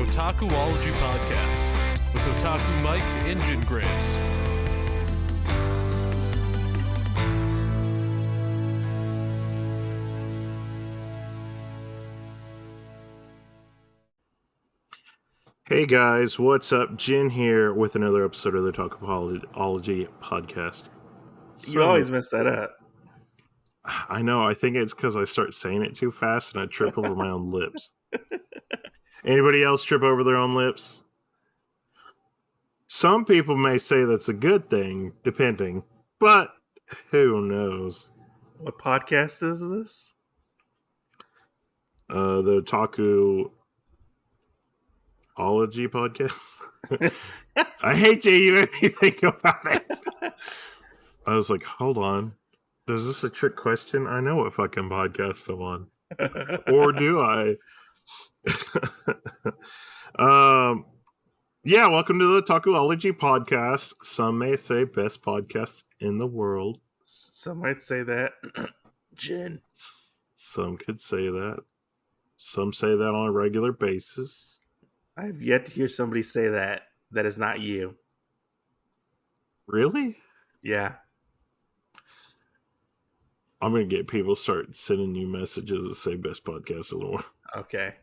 Otakuology podcast with Otaku Mike and Jin Graves. Hey guys, what's up? Jin here with another episode of the Otakuology podcast. You always mess that up. I know, I think it's because I start saying it too fast and I trip over my own lips. Anybody else trip over their own lips? Some people may say that's a good thing, depending, but who knows? What podcast is this? The Otakuology podcast. I hate to even think about it. I was like, hold on. Is this a trick question? I know what fucking podcast I'm on. Or do I? Yeah, welcome to the Otakuology podcast. Some may say best podcast in the world. Some might say that. Jin. Some could say that. Some say that on a regular basis. I've yet to hear somebody say that. That is not you. Really? Yeah. I'm going to get people to start sending you messages that say best podcast in the world. Okay.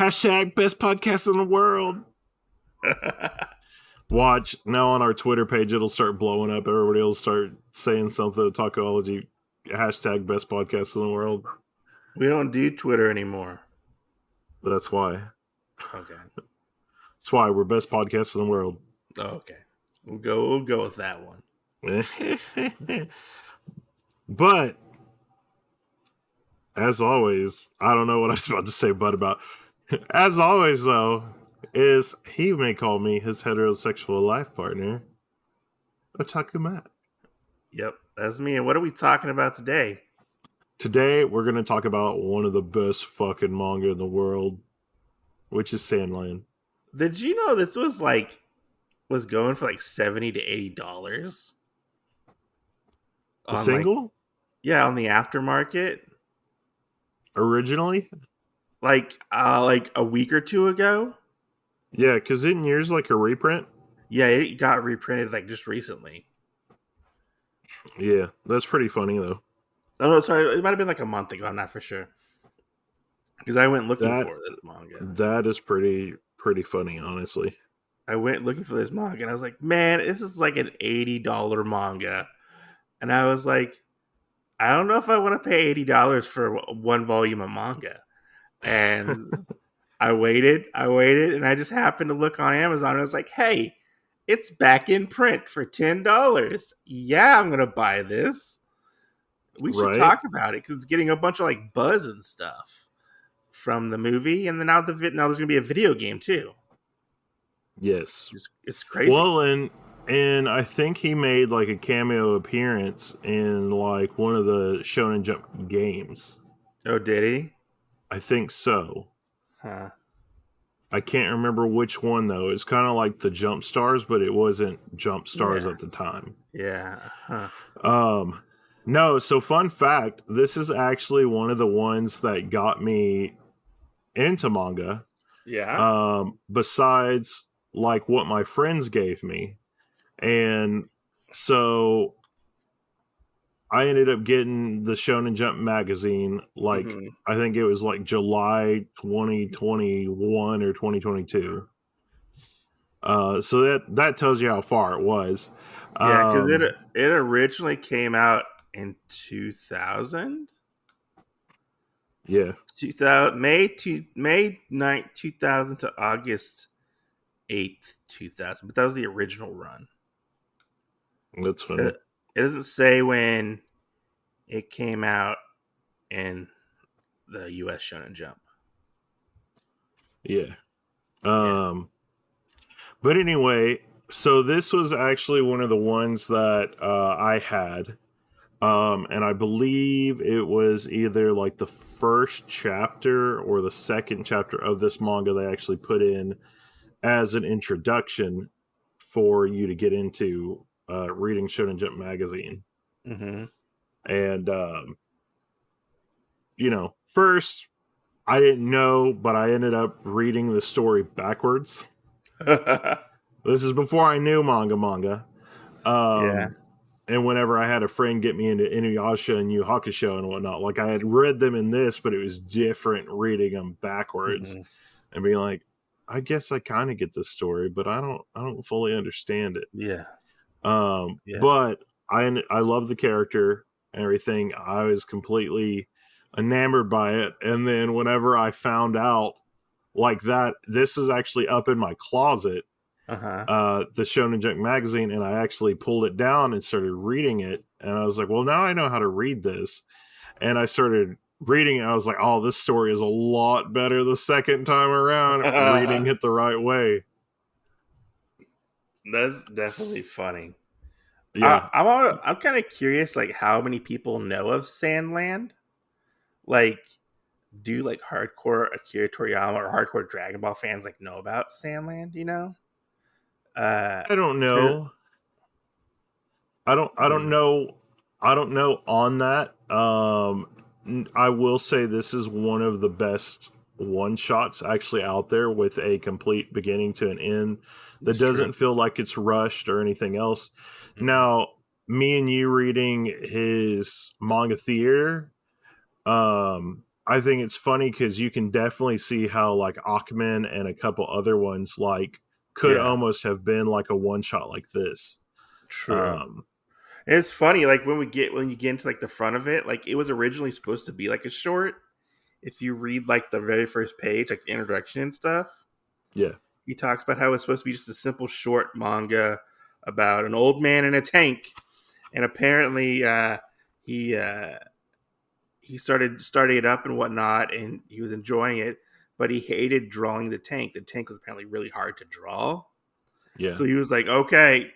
Hashtag best podcast in the world. Watch. Now on our Twitter page, it'll start blowing up. Everybody will start saying something. Otakuology. Hashtag best podcast in the world. We don't do Twitter anymore. But that's why. Okay. That's why we're best podcast in the world. Oh, okay. We'll go with that one. But as always, I don't know what I was about to say, but about as always though, is he may call me his heterosexual life partner, Otaku Matt. Yep, that's me. And what are we talking about today? Today we're gonna talk about one of the best fucking manga in the world, which is SandLand. Did you know this was going for like $70 to $80? A single? Yeah, on the aftermarket. Originally? Like a week or two ago? Yeah, because isn't yours like a reprint? Yeah, it got reprinted like just recently. Yeah, that's pretty funny though. Oh no, sorry, it might have been like a month ago. I'm not for sure. Because I went looking for this manga. That is pretty funny, honestly. I went looking for this manga and I was like, man, this is like an $80 manga. And I was like, I don't know if I want to pay $80 for one volume of manga. And I waited, and I just happened to look on Amazon and I was like, hey, it's back in print for $10. Yeah, I'm going to buy this. We should talk about it because it's getting a bunch of like buzz and stuff from the movie. And then now there's going to be a video game too. Yes. It's crazy. Well, and I think he made like a cameo appearance in like one of the Shonen Jump games. Oh, did he? I think so. Huh. I can't remember which one though. It's kind of like the Jump Stars, but it wasn't Jump Stars at the time. Yeah. Huh. No, so fun fact, this is actually one of the ones that got me into manga. Yeah. Besides like what my friends gave me. And so I ended up getting the Shonen Jump magazine, like, I think it was like July 2021 or 2022. So that tells you how far it was. Yeah, because it originally came out in 2000. Yeah. 2000 May 9th, 2000 to August 8th, 2000. But that was the original run. That's funny. It doesn't say when it came out in the US Shonen Jump. Yeah. But anyway, so this was actually one of the ones that I had. And I believe it was either like the first chapter or the second chapter of this manga they actually put in as an introduction for you to get into reading Shonen Jump magazine. Mm-hmm. And, first, I didn't know, but I ended up reading the story backwards. This is before I knew manga. Yeah. And whenever I had a friend get me into Inuyasha and Yu Hakusho and whatnot, like I had read them in this, but it was different reading them backwards Mhm. and being like, I guess I kind of get the story, but I don't fully understand it. Yeah. Yeah. But I love the character and everything. I was completely enamored by it. And then whenever I found out like that, this is actually up in my closet, Uh-huh. the Shonen Jump magazine, and I actually pulled it down and started reading it. And I was like, well, now I know how to read this. And I started reading it. I was like, oh, this story is a lot better the second time around, reading it the right way. That's definitely funny. Yeah. I'm kind of curious, like how many people know of SandLand. Like, do like hardcore Akira Toriyama or hardcore Dragon Ball fans like know about SandLand? You know, uh, I don't 'cause- know. I don't mm, know. I don't know on that. I will say this is one of the best one shots actually out there with a complete beginning to an end that it's true. doesn't feel like it's rushed or anything else. Mhm. Now, me and you reading his manga theater, I think it's funny because you can definitely see how like Aquaman and a couple other ones like could Yeah, almost have been like a one shot like this. true. Um, And it's funny, like when you get into like the front of it, like it was originally supposed to be like a short. If you read like the very first page, like the introduction and stuff, yeah. he talks about how it's supposed to be just a simple short manga about an old man in a tank, and apparently he he started it up and whatnot, and he was enjoying it, but he hated drawing the tank. The tank was apparently really hard to draw, Yeah. so he was like, "Okay,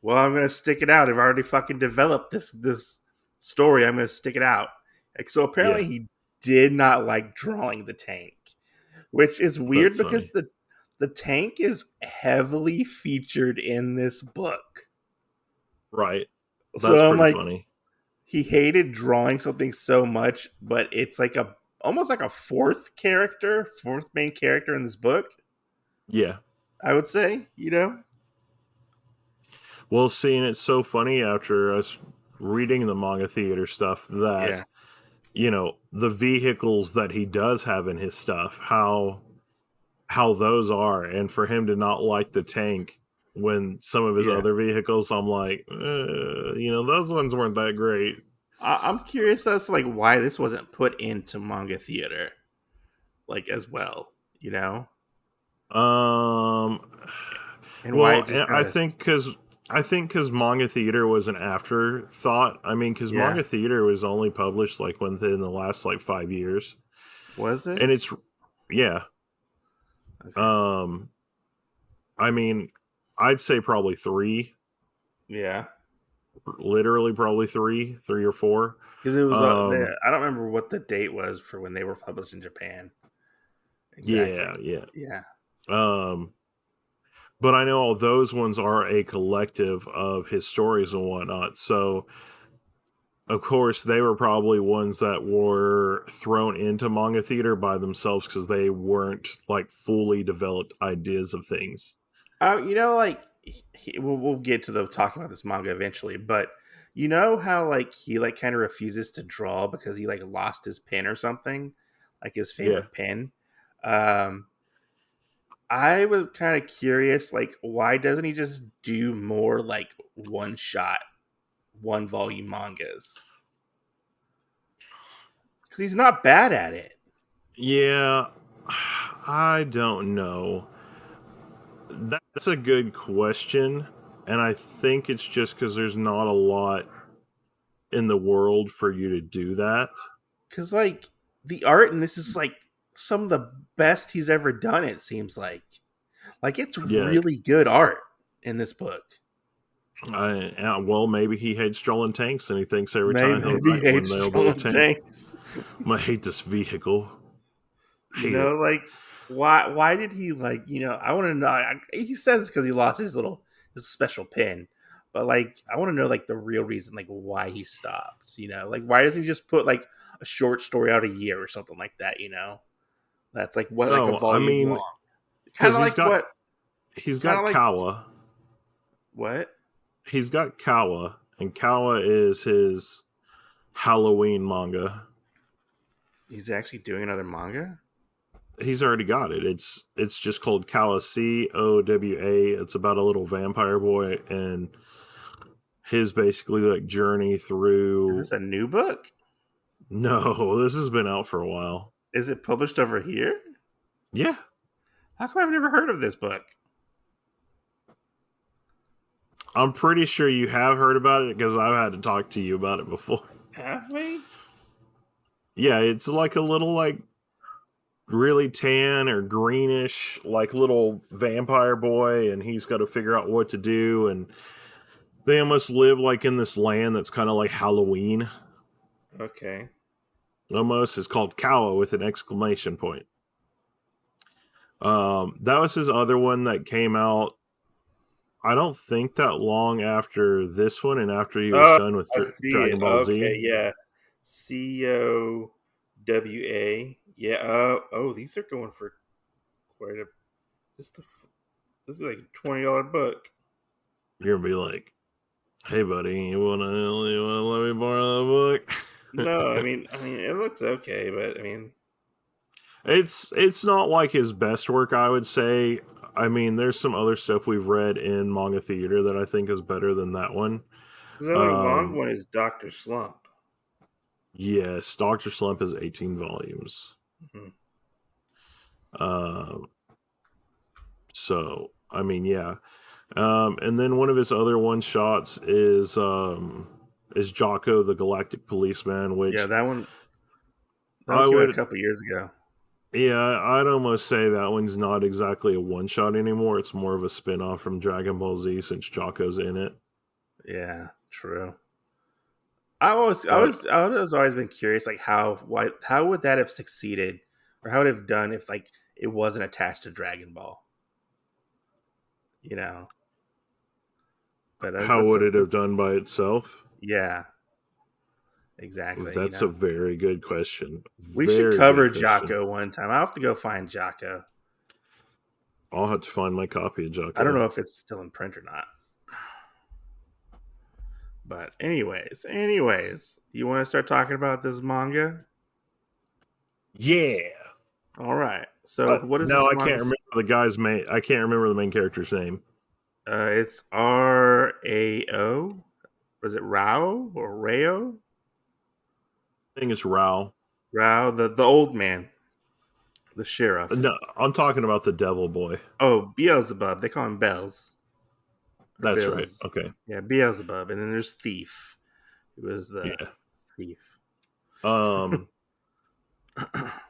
well, I'm gonna stick it out. I've already fucking developed this story. I'm gonna stick it out." Like, so Yeah. apparently he did not like drawing the tank, which is weird That's because funny. the tank is heavily featured in this book. Right. That's So I'm pretty like, funny. he hated drawing something so much, but it's like a almost like a fourth main character in this book. Yeah. I would say, you know, Well, seeing it's so funny after us reading the manga theater stuff that, yeah, the vehicles that he does have in his stuff, how those are, and for him to not like the tank when some of his yeah. other vehicles, I'm like, those ones weren't that great. I'm curious as to like why this wasn't put into manga theater, like as well, you know, Um, and why well, it just and kind of I think because manga theater was an afterthought. I mean, because yeah. manga theater was only published like within the last like 5 years, Was it and it's yeah. okay? Um, I mean, I'd say probably three, Yeah, literally probably three or four. because it was Um, I don't remember what the date was for when they were published in Japan exactly. yeah, yeah. Yeah, Um, but I know all those ones are a collective of his stories and whatnot. So of course, they were probably ones that were thrown into manga theater by themselves because they weren't like fully developed ideas of things. you know, like we'll get to the talking about this manga eventually, but you know how like he like kind of refuses to draw because he like lost his pen or something, like his Yeah. favorite pen. Um, I was kind of curious, like, why doesn't he just do more like one shot, one volume mangas? Because he's not bad at it. Yeah. I don't know. That's a good question. And I think it's just because there's not a lot in the world for you to do that. Because like the art in this is like some of the best he's ever done. It seems like it's Yeah. really good art in this book. Well, maybe he hates strolling tanks and he thinks every time he'll Maybe write one, hates they'll build a strolling tank. tanks. I'm going to hate this vehicle. You Hate it. know, like why did he like, you know, I want to know. He says because he lost his special pin, but like I want to know like the real reason, like why he stops. You know, like why doesn't he just put like a short story out a year or something like that? You know, That's like what, like a No, I volume mean, long. Kind because of like what? he's Kind of got like Kawa. what? He's got Kawa, and Kawa is his Halloween manga. He's actually doing another manga. He's already got it. It's just called Kawa, Cowa. It's about a little vampire boy and his basically like journey Is through. this a new book? No, this has been out for a while. Is it published over here? Yeah, How come I've never heard of this book? I'm pretty sure you have heard about it because I've had to talk to you about it before. Have we? Yeah, it's like a little like really tan or greenish like little vampire boy, and he's got to figure out what to do, and they almost live like in this land that's kind of like Halloween. Okay. Almost is called Kawa with an exclamation point. That was his other one that came out. I don't think that long after this one, and after he was Oh, done with I see it. Dragon Ball Okay, Z. yeah. Cowa. Yeah. Oh, these are going for quite a. This the. This is like a $20 book. You're gonna be like, "Hey, buddy, you wanna let me borrow the No, book?" I mean, it looks okay, but I mean, It's not like his best work, I would say. I mean, there's some other stuff we've read in manga theater that I think is better than that one. the only long one is Doctor Slump. Yes, Doctor Slump is 18 volumes. Mhm. Um, so I mean, yeah. And then one of his other one shots is Jocko the Galactic Policeman, Yeah, which that one I came out a would couple years ago. yeah, I'd almost say that one's not exactly a one shot anymore. It's more of a spin off from Dragon Ball Z since Jocko's in it. Yeah, true. I was always been curious, like how would that have succeeded, or how would it have done if like it wasn't attached to Dragon Ball, you know? But How would it have done by itself? yeah, exactly. That's a very good question. We should Very cover good question. Jocko one time. I'll have to go find Jocko. I'll have to find my copy of I don't Jocko. know if it's still in print or not. But anyways, you want to start talking about this manga? Yeah. All right. So what is No, this I manga? can't remember the guy's main. I can't remember the main character's name. It's Rao. Was it Rao or Rao? I think it's Rao. Rao, the old man, the sheriff. No, I'm talking about the Devil Boy. Oh, Beelzebub. They call him Bells. Or That's right. Bills. Okay. Yeah, Beelzebub. And then there's Thief, who was the Yeah. thief.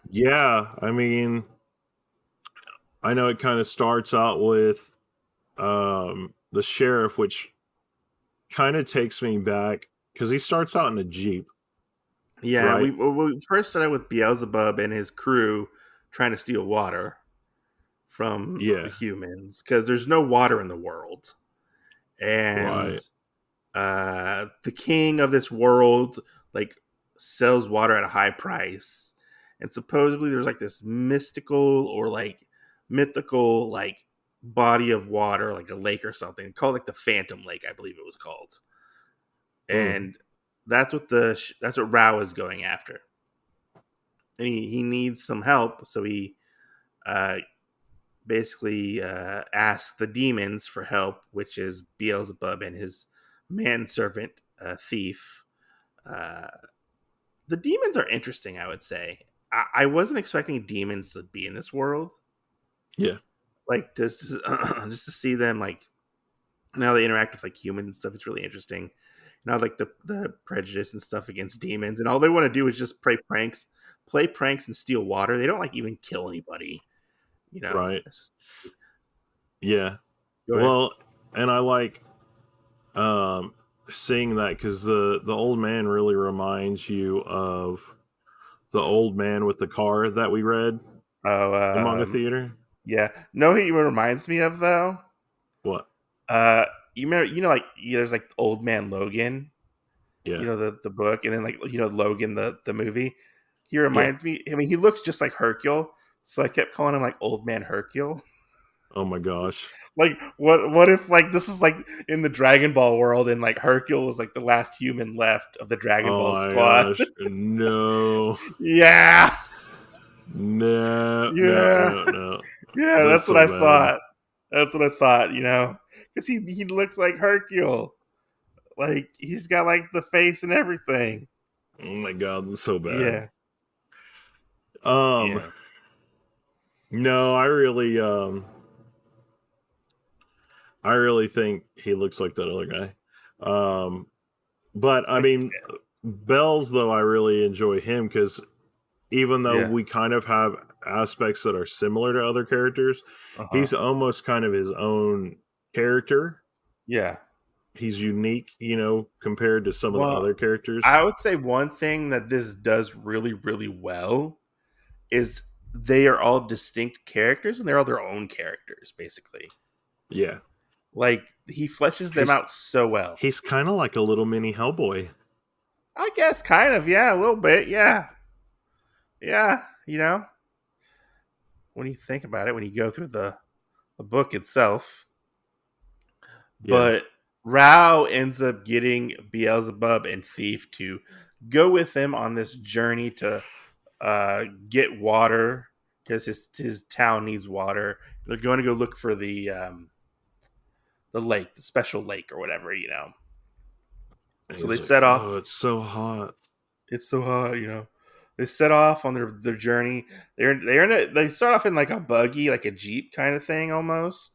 Yeah. I mean, I know it kind of starts out with the sheriff, which kind of takes me back because he starts out in a Jeep. Yeah, right? we first started with Beelzebub and his crew trying to steal water from Yeah. the humans because there's no water in the world. And Right. the king of this world like sells water at a high price, and supposedly there's like this mystical or like mythical like body of water, like a lake or something called like the Phantom Lake, I believe it was called. And that's what that's what Rao is going after, and he needs some help, so he basically asks the demons for help, which is Beelzebub and his manservant Thief. The demons are interesting, I would say. I wasn't expecting demons to be in this world. Yeah. Like just to see them like now they interact with like humans and stuff. It's really interesting. Now like the prejudice and stuff against demons, and all they want to do is just play pranks and steal water. They don't like even kill anybody. You know. Right. Yeah. Go ahead. Well, and I like seeing that because the old man really reminds you of the old man with the car that we read in manga Oh, theater. yeah. No, he reminds me of though. What? You remember? You know, like there's like Old Man Logan. Yeah. You know the book, and then like Logan the movie. He Yeah. reminds me. I mean, he looks just like Hercule. So I kept calling him like Old Man Hercule. Oh my gosh. Like, what if like this is like in the Dragon Ball world, and like Hercule was like the last human left of the Dragon Oh Ball my squad? gosh. No. Yeah, No, no, yeah, no, no. yeah. That's That's what so I bad. thought. That's what I thought. Because he looks like Hercule. Like he's got like the face and everything. Oh my god, that's so bad. Yeah, Um, yeah, no, I really think he looks like that other guy. But I mean, Bells though, I really enjoy him because even though yeah. we kind of have aspects that are similar to other characters, Uh huh. he's almost kind of his own character. Yeah. He's unique, compared to some of the Well, other characters. I would say one thing that this does really, really well is they are all distinct characters and they're all their own characters, basically. Yeah. Like he fleshes them He's out so well. he's kind of like a little mini Hellboy. I guess kind of, yeah, a little bit, yeah. Yeah, when you think about it, when you go through the book itself. Yeah. But Rao ends up getting Beelzebub and Thief to go with him on this journey to get water because his town needs water. They're going to go look for the lake, the special lake or whatever. And So they he's like, set "Oh, off. it's so hot." It's so hot. They set off on their journey. They start off in like a buggy, like a jeep kind of thing almost,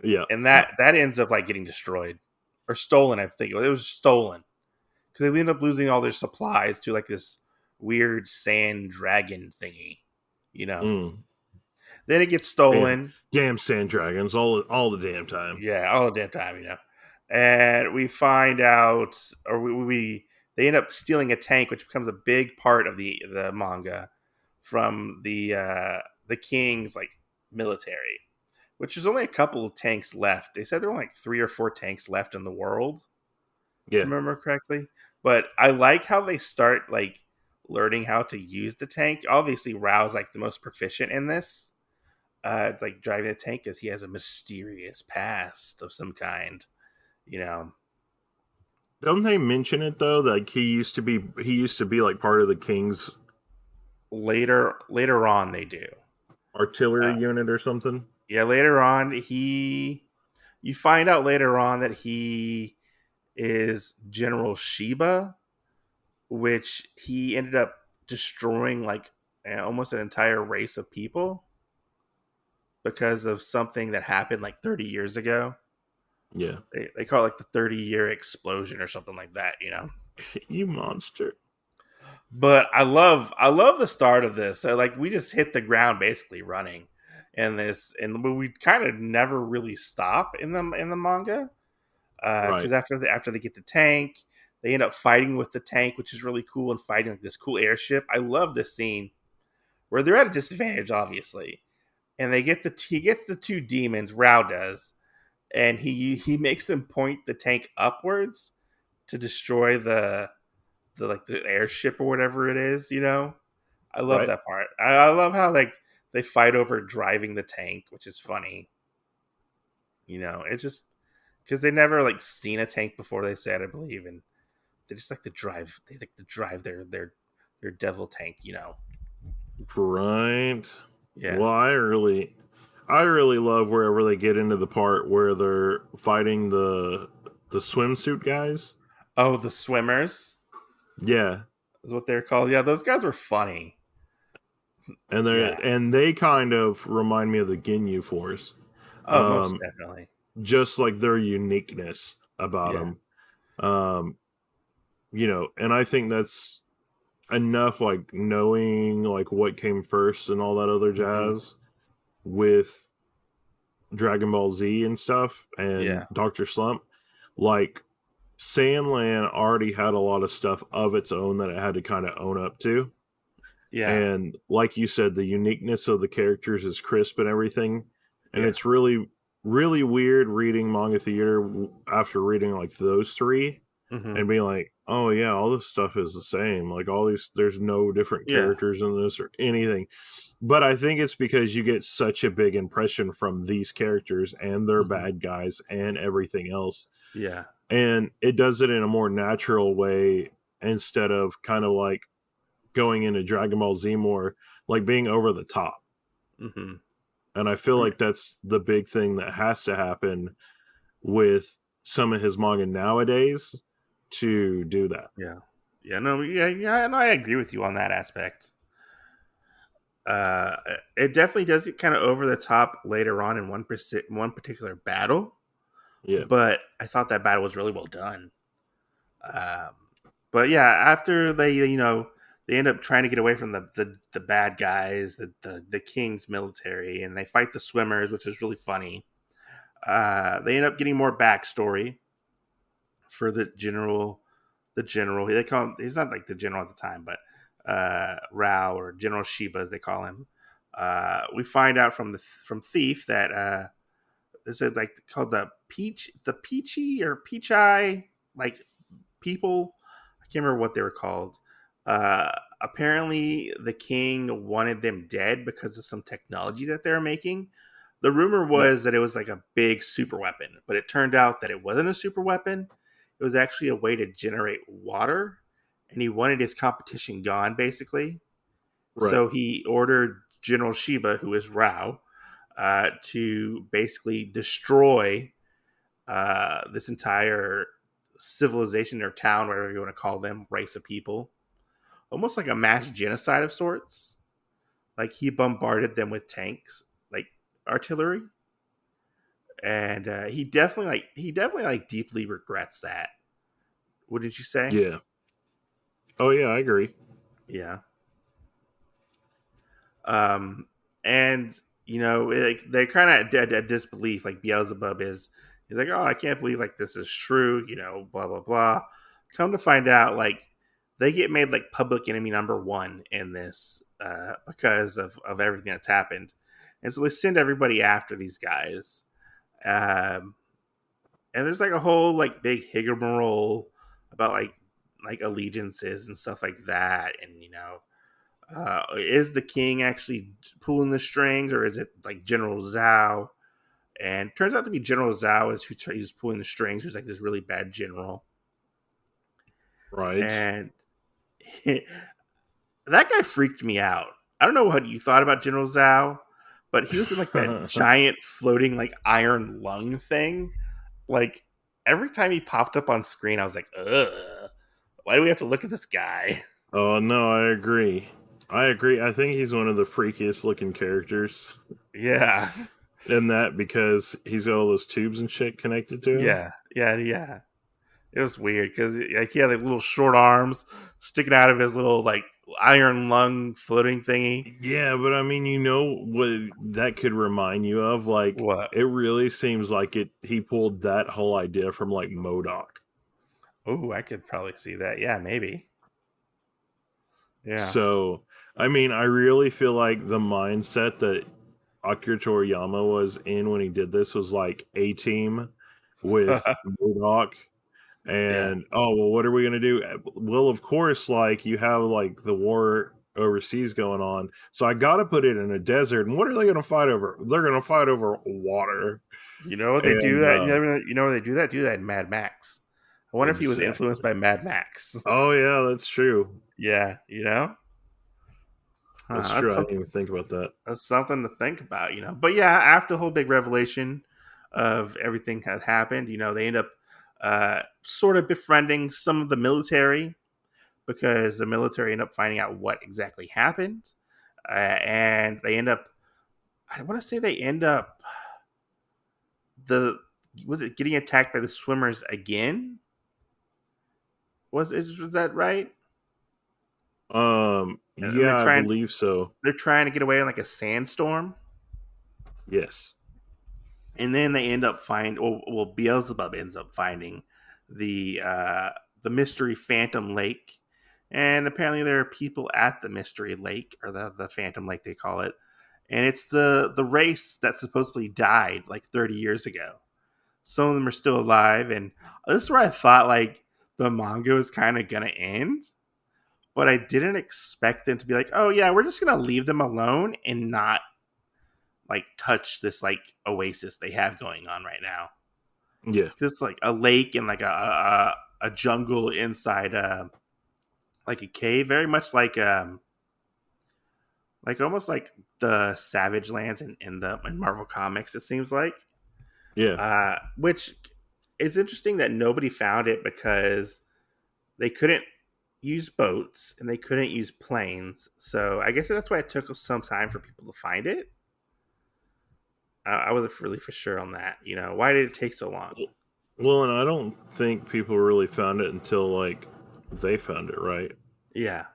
Yeah. and that ends up like getting destroyed or stolen. I think it was stolen because they end up losing all their supplies to like this weird sand dragon thingy. You know, Mm. then it gets Damn, stolen. damn sand dragons all the damn time. Yeah, all the damn time. And we find out, or we they end up stealing a tank, which becomes a big part of the manga from the king's like military, which is only a couple of tanks left. They said there were like 3 or 4 tanks left in the world, if I Yeah. remember correctly. But I like how they start like learning how to use the tank. Obviously, Rao's like the most proficient in this, like driving the tank because he has a mysterious past of some kind. You know, Don't they mention it though? Like he used to be like part of the king's later on they do. artillery Uh, unit or something. yeah, later on you find out later on that he is General Sheba, which he ended up destroying like almost an entire race of people because of something that happened like 30 years ago. Yeah. They call it like the 30-year explosion or something like that. You monster. But I love the start of this. So like we just hit the ground basically running in this, and we kind of never really stop in the manga Right. because after they get the tank, they end up fighting with the tank, which is really cool, and fighting like this cool airship. I love this scene where they're at a disadvantage, obviously, and he gets the 2 demons. Rao does, and he makes them point the tank upwards to destroy the airship or whatever it is. I love Right. that part. I love how like they fight over driving the tank, which is funny. It's just because they never like seen a tank before. They said, I believe, and they just like to drive. They like to drive their devil tank. Right. Yeah. Well, I really love wherever they get into the part where they're fighting the swimsuit guys. Oh, the swimmers Yeah. is what they're called. Yeah, those guys were funny. And Yeah. they kind of remind me of the Ginyu Force. Oh, most Um, definitely. just like their uniqueness about Yeah. them. And I think that's enough, like knowing like what came first and all that other Mhm. jazz with Dragon Ball Z and stuff and Yeah. Dr. Slump. Like Sandland already had a lot of stuff of its own that it had to kind of own up to. Yeah. And like you said, the uniqueness of the characters is crisp and everything. And Yeah. it's really, really weird reading manga theater after reading like those three. Mm-hmm. and being like, oh yeah, all this stuff is the same. Like all these, there's no different Yeah. characters in this or anything. But I think it's because you get such a big impression from these characters and their Mm-hmm. bad guys and everything else. Yeah. And it does it in a more natural way instead of kind of like going into Dragon Ball Z more, like being over the top. Mm-hmm. And I feel like that's the big thing that has to happen with some of his manga nowadays to do that. Yeah. Yeah. No. Yeah. Yeah. And I agree with you on that aspect. Uh, it definitely does get kind of over the top later on in one particular battle, Yeah. but I thought that battle was really well done. Um, but yeah, after they end up trying to get away from the bad guys, the king's military, and they fight the swimmers, which is really funny. They end up getting more backstory for the general. The general, they call him. He's not like the general at the time, but Rao or General Shiba, as they call him. We find out from Thief that is it like called the Peachy or Peachai, like people. I can't remember what they were called. Uh, Apparently, the king wanted them dead because of some technology that they were making. The rumor Yep. was that it was like a big super weapon, but it turned out that it wasn't a super weapon. It was actually a way to generate water, and he wanted his competition gone, basically. Right. So he ordered General Shiba, who is Rao, to basically destroy this entire civilization or town, whatever you want to call them, race of people, almost like a mass genocide of sorts. Like he bombarded them with tanks, like artillery, and he definitely deeply regrets that. Wouldn't you say? Yeah. Oh yeah, I agree. Yeah. Um, and they're kind of at disbelief. Like Beelzebub is, he's like, oh, I can't believe like this is true. Blah blah blah. Come to find out, like they get made like public enemy number one in this because of everything that's happened, and so they send everybody after these guys. Um, and there's like a whole like big rigmarole about like allegiances and stuff like that, and is the king actually pulling the strings, or is it like General Zhao? And it turns out to be General Zhao is who's pulling the strings, who's like this really bad general. Right. And that guy freaked me out. I don't know what you thought about General Zhao, but he was in like that giant floating like iron lung thing. Like every time he popped up on screen, I was like, ugh, why do we have to look at this guy? Oh no, I agree. I agree. I think he's one of the freakiest looking characters Yeah. in that because he's got all those tubes and shit connected to him. Yeah. It was weird because like he had like little short arms sticking out of his little like iron lung floating thingy. Yeah, but I mean, you know what that could remind you of? Like, What? it really seems like he pulled that whole idea from like MODOK. Oh, I could probably see that. Yeah, maybe. Yeah. So, I mean, I really feel like the mindset that Akira Toriyama was in when he did this was like A Team with MODOK. Yeah. And oh well, what are we gonna do? Well, of course, like you have like the war overseas going on, so I got to put it in a desert. And what are they gonna fight over? They're gonna fight over water. You know what they do And that? You know what they do that? Do that in Mad Max. I wonder if he was influenced exactly. by Mad Max. Oh yeah, that's true. Yeah, That's That's true. I didn't something. even think about that. That's something to think about. But yeah, after the whole big revelation of everything had happened, they end up sort of befriending some of the military because the military end up finding out what exactly happened, and they end up. I want to say they end up the was it getting attacked by the swimmers again? Was that right? And Yeah, I believe so. they're trying to get away in like a sandstorm, Yes. and then they end up well Beelzebub ends up finding the mystery Phantom Lake, and apparently there are people at the mystery lake, or the Phantom Lake they call it, and it's the race that supposedly died like 30 years ago. Some of them are still alive, and this is where I thought like the manga was kind of gonna end, but I didn't expect them to be like, oh yeah, we're just gonna leave them alone and not like touch this like oasis they have going on right now. Yeah. Just like a lake and like a jungle inside like a cave, very much like almost like the Savage Lands in Marvel Comics. It seems like, Yeah. which it's interesting that nobody found it because they couldn't use boats and they couldn't use planes. So I guess that's why it took some time for people to find it. I wasn't really for sure on that. You know, why did it take so long? Well, and I don't think people really found it until like they found it, right? Yeah,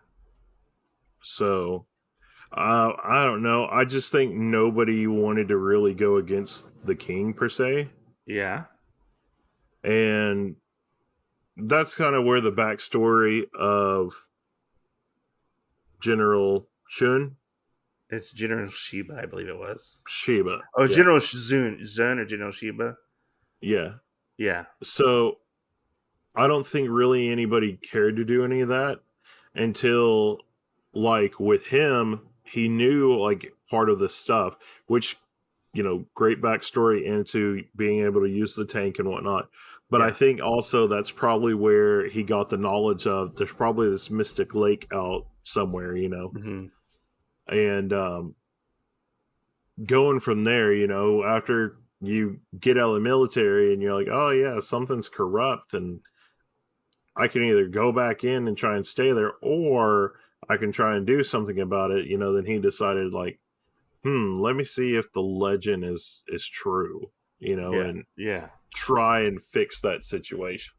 So I don't know. I just think nobody wanted to really go against the king per se, yeah. and that's kind of where the backstory of General Shun It's General Sheba, I believe it was. Shiba. Oh, Yeah. General Zun or General Sheba. Yeah. Yeah, So I don't think really anybody cared to do any of that until, like, with him, he knew, like, part of this stuff, which, great backstory into being able to use the tank and whatnot. But I yeah. think also that's probably where he got the knowledge of there's probably this mystic lake out somewhere, Mm-hmm. and going from there, after you get out of the military and you're like, oh yeah, something's corrupt, and I can either go back in and try and stay there, or I can try and do something about it. Then he decided, like, let me see if the legend is true, Yeah, and yeah, try and fix that situation.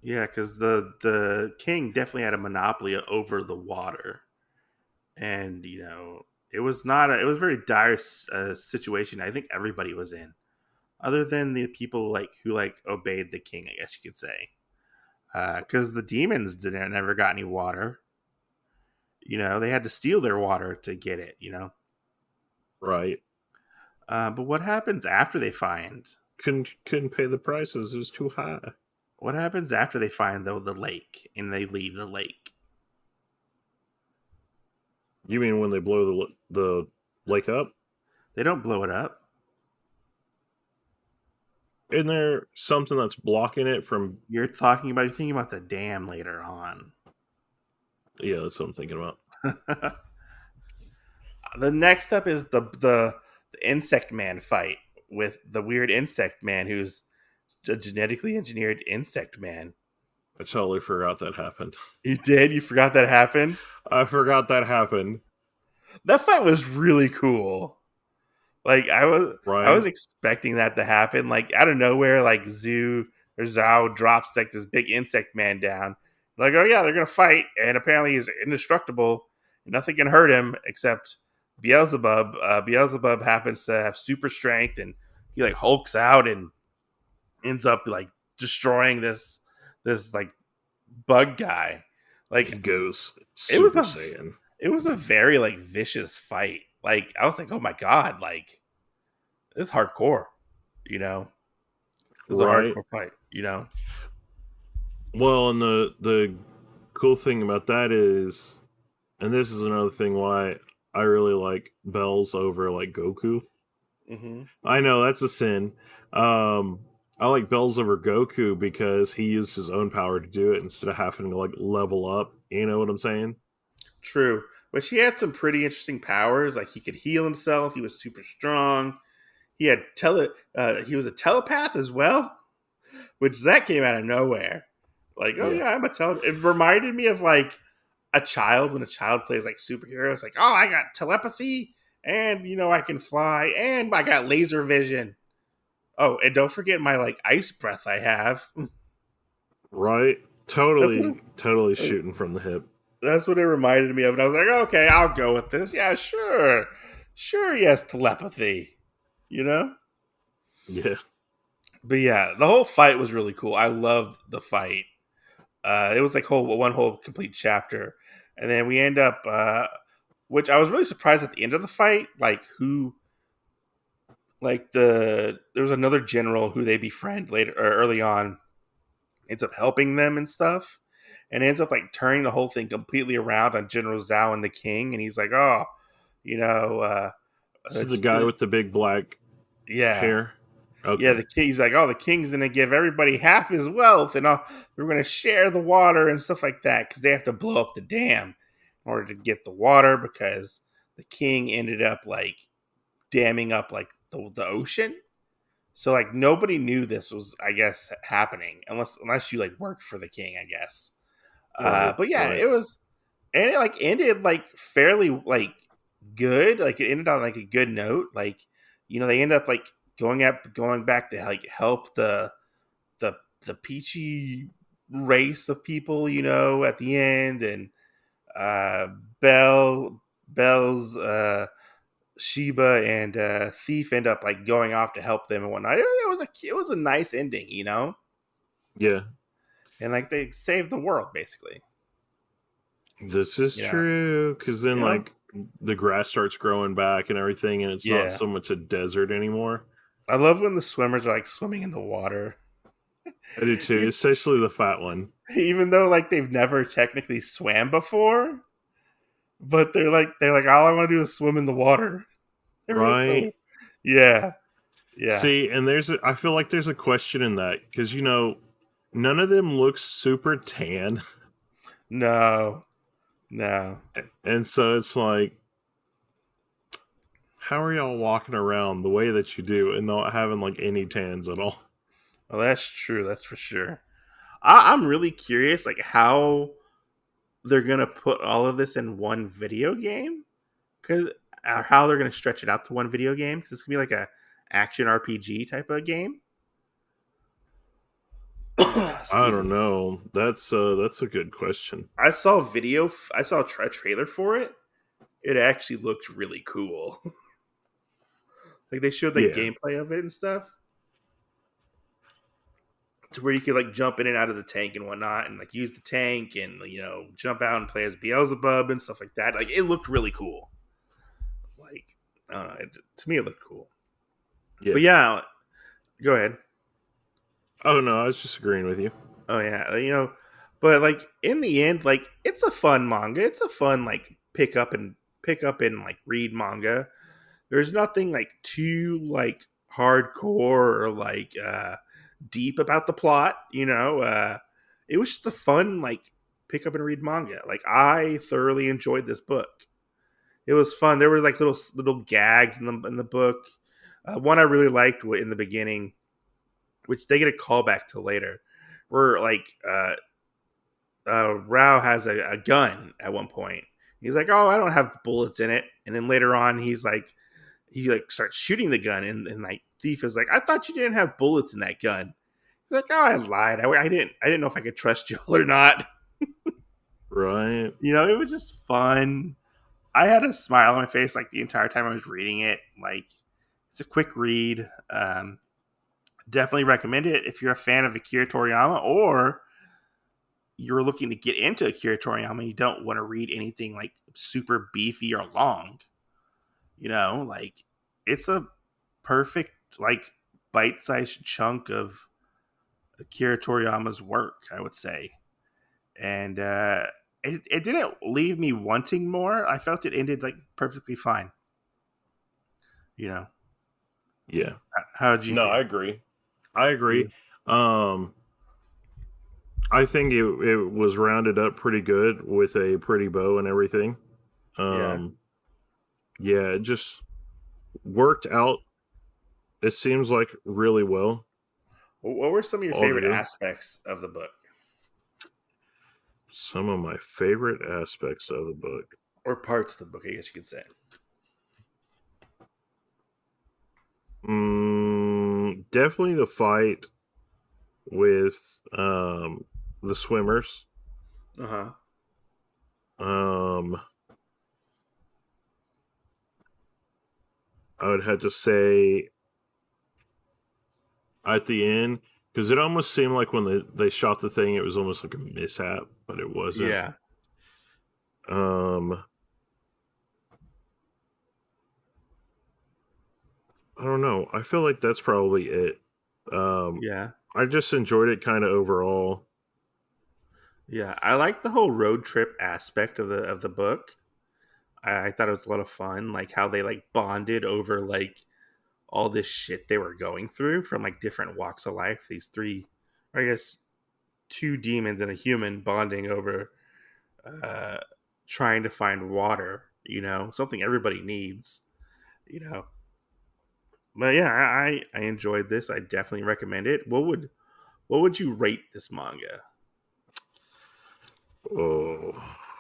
yeah. Because the king definitely had a monopoly over the water, and it was not it was a very dire situation. I think everybody was in, other than the people like who like obeyed the king. I guess you could say, because the demons didn't never got any water. They had to steal their water to get it. Right. But what happens after they find? Couldn't pay the prices. It was too high. What happens after they find the lake and they leave the lake? You mean when they blow the lake up? They don't blow it up. Isn't there something that's blocking it from? You're thinking about the dam later on. Yeah, that's what I'm thinking about. The next up is the insect man fight with the weird insect man who's a genetically engineered insect man. I totally forgot that happened. You did? You forgot that happened? I forgot that happened. That fight was really cool. Like I was Right? expecting that to happen. Like out of nowhere, like Zhao drops like this big insect man down. Like, oh yeah, they're gonna fight, and apparently he's indestructible. Nothing can hurt him except Beelzebub. Beelzebub happens to have super strength, and he like hulks out and ends up like destroying this like bug guy. He Like goes it was Super a Saiyan. it was a very like vicious fight. Like I was like, oh my god, like this is hardcore. It was a Right? hardcore fight. Well, and the cool thing about that is, and this is another thing why I really like Bells over like Goku. Mm-hmm. I know that's a sin. I like Bells over Goku because he used his own power to do it instead of having to like level up. You know what I'm saying? True. Which he had some pretty interesting powers. Like he could heal himself. He was super strong. He had he was a telepath as well, which that came out of nowhere. Like, oh Yeah. yeah, I'm a telepath. It reminded me of like a child when a child plays like superheroes. Like, oh, I got telepathy, and I can fly, and I got laser vision. Oh, and don't forget my like ice breath I have. Right? That's Totally what, shooting from the hip. that's what it reminded me of, and I was like, okay, I'll go with this. Yeah, sure. He has telepathy. Yeah. But yeah, the whole fight was really cool. I loved the fight. It was like one whole complete chapter, and then we end up, which I was really surprised at the end of the fight. Like there was another general who they befriend later or early on, ends up helping them and stuff, and ends up like turning the whole thing completely around on General Zhao and the king, and he's like, oh, you know, This is the guy with the big black yeah. hair. Yeah, Okay. the king, he's like, oh, the king's gonna give everybody half his wealth, and we're gonna share the water and stuff like that because they have to blow up the dam in order to get the water because the king ended up like damming up like the ocean. So like nobody knew this was, I guess, happening unless you like worked for the king, I guess. Right. But yeah, Right. it was, and it like ended like fairly like good. Like it ended on like a good note. Like they end up like going back to like help the the peachy race of people. At the end, and uh, Bell's Sheba and Thief end up like going off to help them and whatnot. It was a nice ending. Yeah. And like they saved the world basically. This is You know, true. Because then, you know, like, the grass starts growing back and everything, and it's not yeah. so much a desert anymore. I love when the swimmers are like swimming in the water, I do too, especially the fat one. even though like they've never technically swam before. But they're like all I want to do is swim in the water. They were Right? so yeah, yeah. See, and I feel like there's a question in that because none of them look super tan, No, no. and so it's like, how are y'all walking around the way that you do and not having like any tans at all? Well, that's true. That's for sure. I'm really curious, like how they're gonna put all of this in one video game, because how they're gonna stretch it out to one video game, because it's gonna be like a action RPG type of game. I Excuse don't me. know. That's a good question. I saw a video. I saw a trailer for it. It actually looked really cool. Like they showed like Yeah. gameplay of it and stuff, to where you could like jump in and out of the tank and whatnot, and like use the tank and jump out and play as Beelzebub and stuff like that. Like it looked really cool. Like I don't know. To me, it looked cool. Yeah. But yeah, go ahead. Oh no, I was just agreeing with you. Oh yeah, but like in the end, like it's a fun manga. It's a fun like pick up and like read manga. There's nothing like too like hardcore or like deep about the plot. It was just a fun like pick up and read manga. Like I thoroughly enjoyed this book. It was fun. There were like little gags in the book. One I really liked in the beginning, which they get a callback to later, where like Rao has a gun at one point. He's like, "Oh, I don't have bullets in it," and then later on, he like starts shooting the gun, and like Thief is like, "I thought you didn't have bullets in that gun." He's like, "Oh, I lied. I didn't know if I could trust you or not." Right. It was just fun. I had a smile on my face like the entire time I was reading it. Like, it's a quick read. Definitely recommend it if you're a fan of Akira Toriyama, or you're looking to get into Akira Toriyama and you don't want to read anything like super beefy or long. Like it's a perfect like bite-sized chunk of Akira Toriyama's work, I would say. And it didn't leave me wanting more. I felt it ended like perfectly fine. You know, Yeah. how did you No, I feel? agree. I Yeah. agree. Um, I think it was rounded up pretty good with a pretty bow and everything. Yeah. Um, yeah, it just worked out. It seems like really well What were some of your favorite altogether. aspects of the book, Some of my favorite aspects of the book. or parts of the book? I guess you could say. Definitely the fight with the swimmers. Uh huh. Um, I would have to say at the end because it almost seemed like when they shot the thing, it was almost like a mishap, but it wasn't. Yeah. Um, I don't know. I feel like that's probably it. Um, Yeah. I just enjoyed it kind of overall. Yeah. I like the whole road trip aspect of the book. I thought it was a lot of fun, like how they like bonded over like all this shit they were going through from like different walks of life. These three, or I guess, two demons and a human bonding over uh, trying to find water. Something everybody needs. You know, but yeah, I enjoyed this. I definitely recommend it. What would you rate this manga? Oh,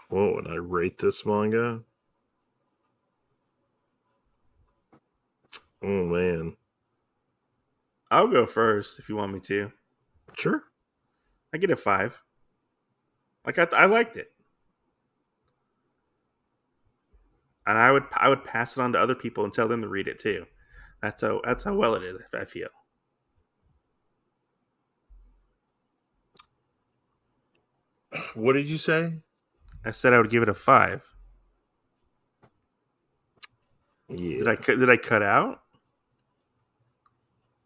what would I rate this manga? Oh man, I'll go first if you want me to. sure. I get a 5. Like I liked it, and I would pass it on to other people and tell them to read it too. That's how well it is. I feel. What did you say? I said I would give it a 5. Did Yeah. I cut out?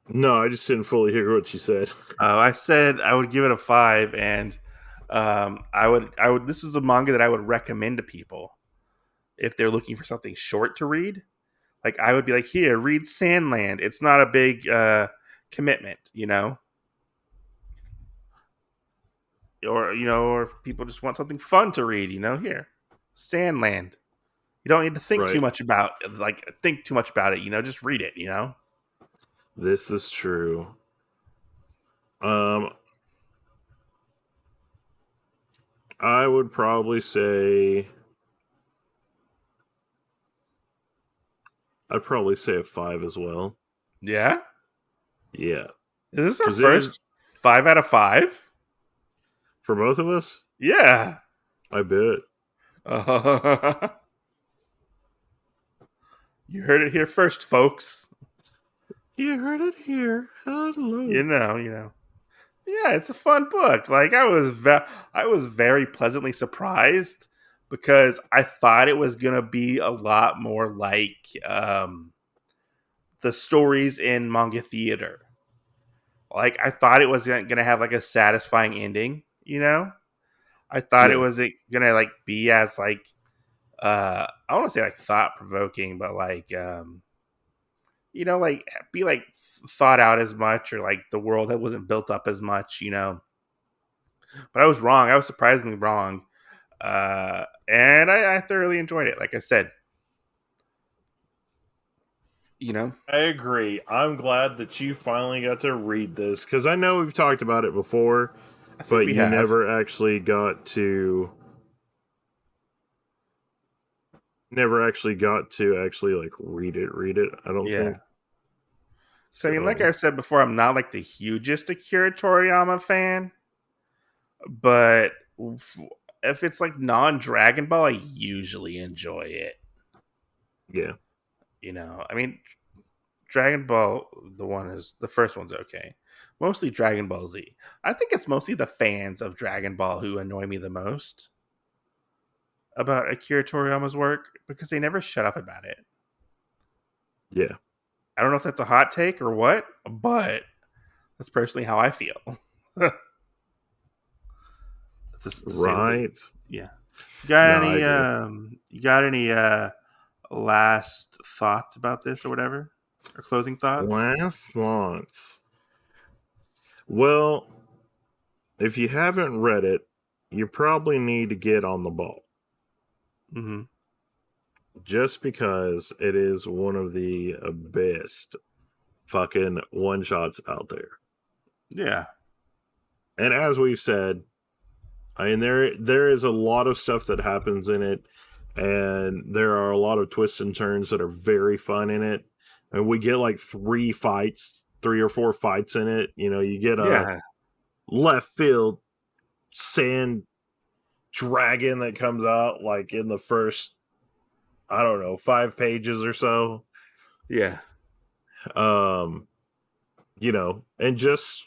No, I just didn't fully hear what you said. Oh, I said I would give it a 5, and I would. This is a manga that I would recommend to people if they're looking for something short to read. Like I would be like, here, read Sandland. It's not a big commitment, or if people just want something fun to read, here, Sandland. You don't need to Right. think too much about it. Just read it. This is true. Um, I would probably say I'd probably say a 5 as well. Yeah. Yeah, Is this our because it is first 5 out of 5? for both of us. Yeah. I bet. You heard it here first, folks. You heard it here. Hello. Yeah, it's a fun book. Like I was very pleasantly surprised because I thought it was gonna be a lot more like the stories in manga theater. Like I thought it was gonna have like a satisfying ending. I thought it Yeah. was gonna like be as like I want to say like thought provoking, but like like be like thought out as much, or like the world that wasn't built up as much. But I was wrong. I was surprisingly wrong, and I thoroughly enjoyed it. Like I said, I agree. I'm glad that you finally got to read this because I know we've talked about it before, I think but we you have. never actually got to actually like read it. I don't think Yeah. So I mean, like so. I said before, I'm not like the hugest Akira Toriyama fan, but if it's like non Dragon Ball, I usually enjoy it. Yeah. I mean, Dragon Ball, the first one's okay. Mostly Dragon Ball Z. I think it's mostly the fans of Dragon Ball who annoy me the most about Akira Toriyama's work because they never shut up about it. Yeah. I don't know if that's a hot take or what, but that's personally how I feel. to say the least. Right. Yeah. No, I agree. You got any last thoughts about this or whatever? Or closing thoughts? Last thoughts. Well, if you haven't read it, you probably need to get on the ball. Mm-hmm. Just because it is one of the best fucking one shots out there. Yeah. And as we've said, I mean there is a lot of stuff that happens in it, and there are a lot of twists and turns that are very fun in it. And we get like three or four fights in it. You get a Yeah. left field sand dragon that comes out like in the first, I don't know, 5 pages or so. Yeah. Um, and just,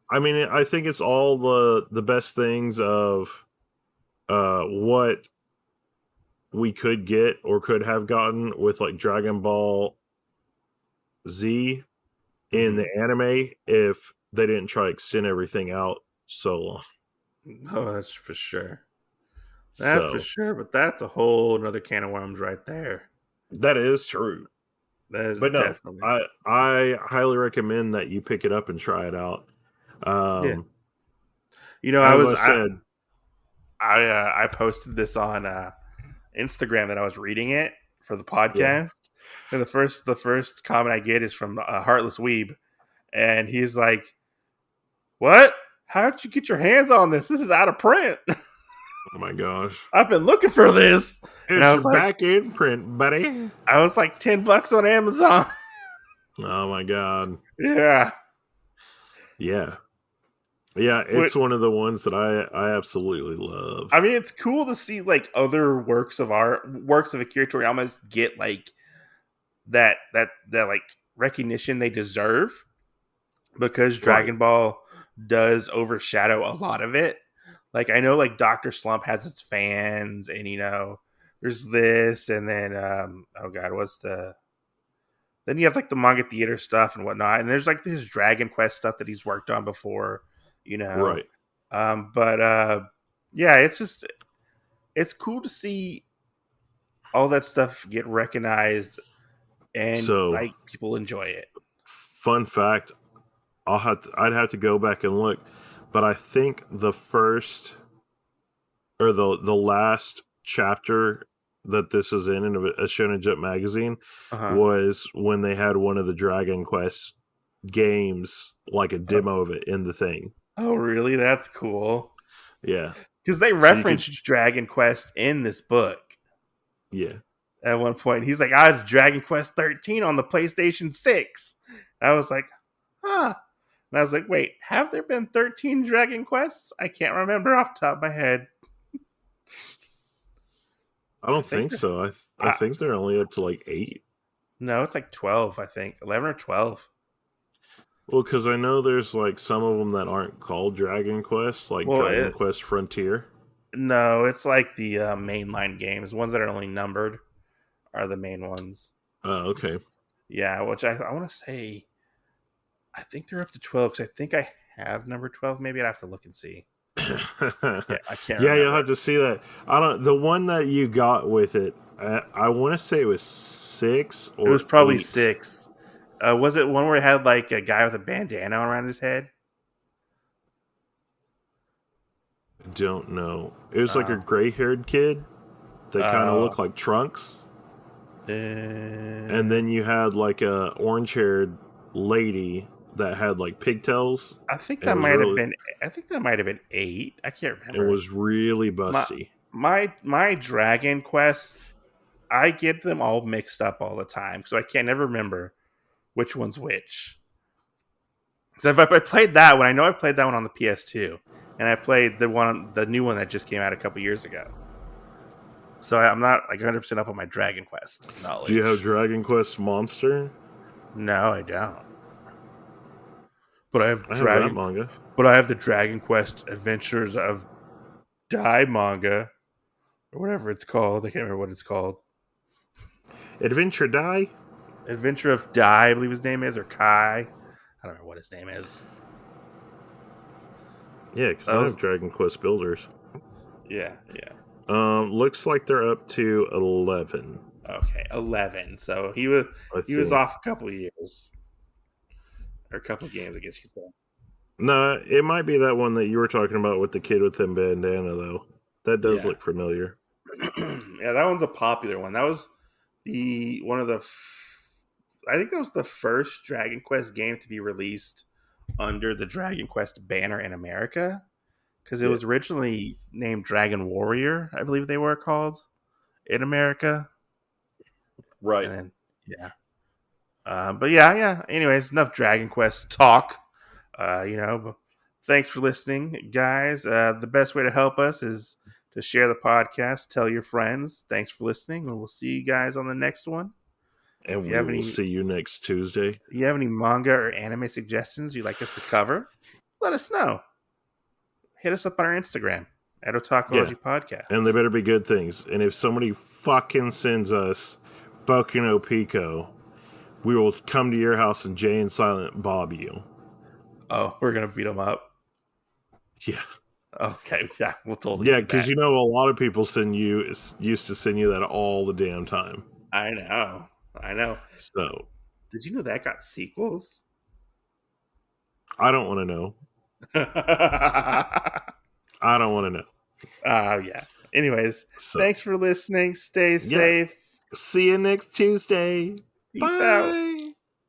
I mean, I think it's all the best things of what we could get or could have gotten with like Dragon Ball Z. in the anime if they didn't try to extend everything out so long. Oh, that's for sure. That's for So sure. But that's a whole another can of worms right there. that is true. That is But no, definitely. I highly recommend that you pick it up and try it out. Yeah. Um, You know, as I said, I posted this on Instagram that I was reading it for the yeah. podcast, and the first comment I get is from Heartless Weeb, and he's like, "What? How did you get your hands on this? This is out of print. Oh my gosh. I've been looking for this." And It's back in print, buddy. I was like, $10 on Amazon. Oh my god. Yeah. Yeah. Yeah, But, it's one of the ones that I absolutely love. I mean, it's cool to see like other works of Akira Toriyama's get like that like recognition they deserve, because Right. Dragon Ball does overshadow a lot of it. Like I know like Dr. Slump has its fans, and there's this, and then oh god, what's the then you have like the manga theater stuff and whatnot, and there's like this Dragon Quest stuff that he's worked on before, you know. Right. But yeah, it's cool to see all that stuff get recognized and So, like people enjoy it. fun fact, I'd have to go back and look, but I think the first or the last chapter that this was in a Shonen Jump magazine Uh-huh. was when they had one of the Dragon Quest games, like a demo of it in the thing. Oh, really? That's cool. Yeah. Because they So you referenced Dragon Quest in this book Yeah. at one point. He's like, I had Dragon Quest 13 on the PlayStation 6. And I was like, huh. And I was like, wait, have there been 13 Dragon Quests? I can't remember off the top of my head. I don't think think so. I I, think they're only up to like 8. no, it's like 12, I think. 11 or 12. Well, because I know there's like some of them that aren't called Dragon Quest, like Well, Dragon Quest Frontier. no, it's like the mainline games. Ones that are only numbered are the main ones. Oh, okay. Yeah, which I want to say, I think they're up to 12 because I think I have number 12. Maybe I'd have to look and see. Yeah, I can't Yeah, remember. you'll have to see that. I don't. The one that you got with it, I want to say it was 6 or It was probably 8. 6. Was it one where it had like a guy with a bandana around his head? I don't know. It was like a Uh, gray-haired kid that kind of uh, looked like Trunks, uh, and then you had like a orange-haired lady that had like pigtails. I think And that it was might have really, been. I think that might have been 8. I can't it remember. was really My busty. my Dragon Quest, I get them all mixed up all the time, so I can't never remember which one's which. So if I played that one, I know I played that one on the PS2, and I played the new one that just came out a couple years ago. So I'm not like 100% up on my Dragon Quest knowledge. Do you have Dragon Quest Monster? No, I don't. But I have I have that manga. But I have the Dragon Quest Adventures of Dai manga, or whatever it's called. I can't remember what it's called. Adventure Die? Adventure of Dai, I believe his name is, or Kai. I don't know what his name is. Yeah, because I have Dragon Quest Builders. Yeah. Looks like they're up to 11. Okay, 11. So he was off a couple of years, or a couple of games, I guess you could say. No, it might be that one that you were talking about with the kid with the bandana, though. That does look familiar. Yeah, that one's a popular one. That was I think that was the first Dragon Quest game to be released under the Dragon Quest banner in America, because it was originally named Dragon Warrior, I believe they were called in America. Right. And then, yeah. But yeah. Anyways, enough Dragon Quest talk. Thanks for listening, guys. The best way to help us is to share the podcast, tell your friends. Thanks for listening, and we'll see you guys on the next one. And we will see you next Tuesday. If you have any manga or anime suggestions you'd like us to cover, let us know. Hit us up on our Instagram at Otakuology Podcast. And they better be good things. And if somebody fucking sends us Boku no Pico, we will come to your house and Jay and Silent Bob you. Oh, we're gonna beat them up. Yeah. Okay, yeah, we'll totally. Yeah, do because that. a lot of people used to send you that all the damn time. I know. So Did you know that got sequels? I don't want to know. Oh I don't want to know. yeah. Anyways, So thanks for listening. Stay yeah. safe. See you next Tuesday. Peace out. Bye.